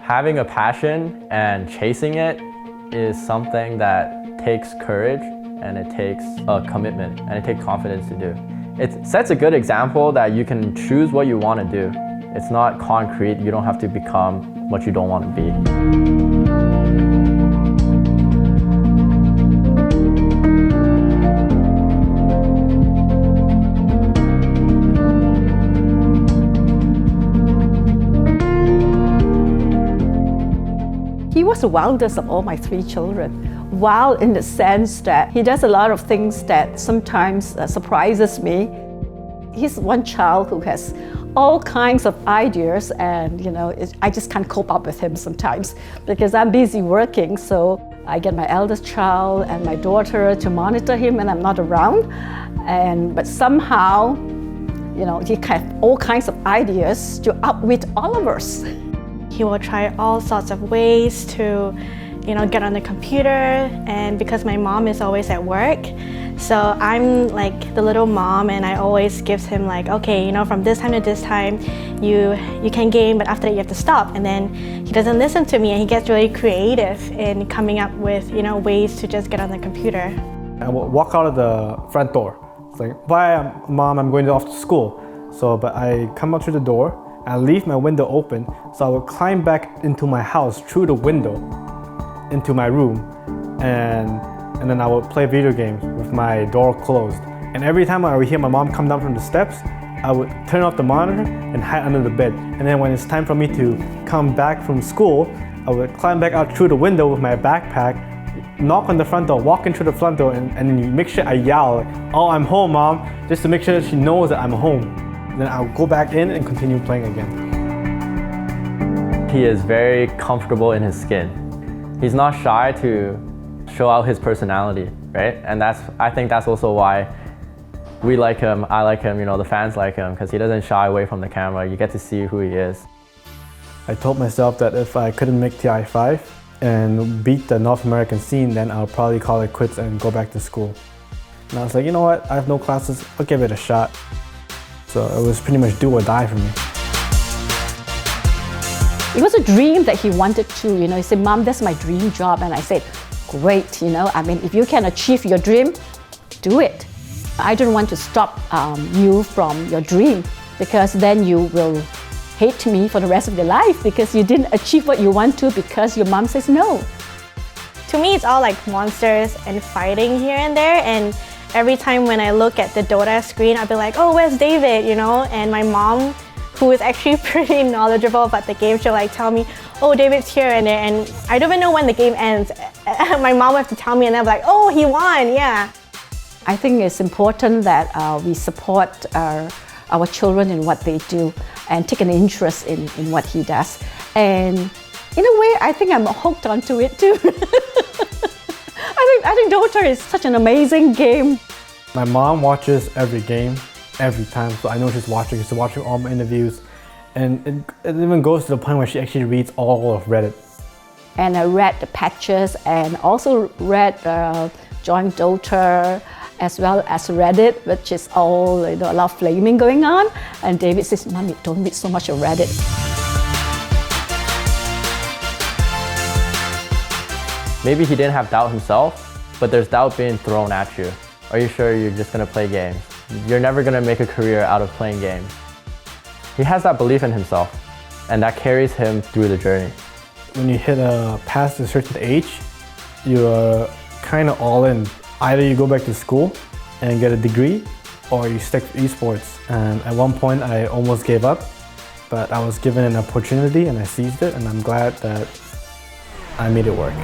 Having a passion and chasing it is something that takes courage and it takes a commitment and it takes confidence to do. It sets a good example that you can choose what you want to do. It's not concrete, you don't have to become what you don't want to be. He was the wildest of all my 3 children. Wild in the sense that he does a lot of things that sometimes surprises me. He's one child who has all kinds of ideas, and I just can't cope up with him sometimes because I'm busy working. So I get my eldest child and my daughter to monitor him when I'm not around. But somehow, he has all kinds of ideas to outwit all of us. He will try all sorts of ways to, get on the computer, and because my mom is always at work, so I'm like the little mom, and I always gives him like, okay, from this time to this time, you can game, but after that you have to stop. And then he doesn't listen to me, and he gets really creative in coming up with, ways to just get on the computer. I will walk out of the front door. It's like, bye, Mom, I'm going off to school. But I come out through the door, I leave my window open, so I would climb back into my house through the window, into my room, and then I would play video games with my door closed. And every time I would hear my mom come down from the steps, I would turn off the monitor and hide under the bed. And then when it's time for me to come back from school, I would climb back out through the window with my backpack, knock on the front door, walk into the front door, and then make sure I yell, oh, I'm home, Mom, just to make sure that she knows that I'm home. Then I'll go back in and continue playing again. He is very comfortable in his skin. He's not shy to show out his personality, right? And I think that's also why we like him, I like him, the fans like him, because he doesn't shy away from the camera. You get to see who he is. I told myself that if I couldn't make TI5 and beat the North American scene, then I'll probably call it quits and go back to school. And I was like, you know what, I have no classes, I'll give it a shot. So it was pretty much do or die for me. It was a dream that he wanted to, he said, Mom, that's my dream job. And I said, great, if you can achieve your dream, do it. I don't want to stop you from your dream, because then you will hate me for the rest of your life because you didn't achieve what you want to because your mom says no. To me, it's all like monsters and fighting here and there, and every time when I look at the Dota screen, I'll be like, oh, where's David, And my mom, who is actually pretty knowledgeable about the game, she'll like tell me, oh, David's here and there, and I don't even know when the game ends. My mom will have to tell me, and I'm like, oh, he won, yeah. I think it's important that we support our children in what they do and take an interest in what he does. And in a way, I think I'm hooked onto it too. I think Dota is such an amazing game. My mom watches every game, every time, so I know she's watching. She's watching all my interviews, and it even goes to the point where she actually reads all of Reddit. And I read the patches and also read Join Dota, as well as Reddit, which is all a lot of flaming going on. And David says, Mommy, don't read so much of Reddit. Maybe he didn't have doubt himself, but there's doubt being thrown at you. Are you sure you're just gonna play games? You're never gonna make a career out of playing games. He has that belief in himself, and that carries him through the journey. When you hit past a certain age, you're kind of all in. Either you go back to school and get a degree, or you stick to esports. And at one point, I almost gave up, but I was given an opportunity and I seized it, and I'm glad that I made it work.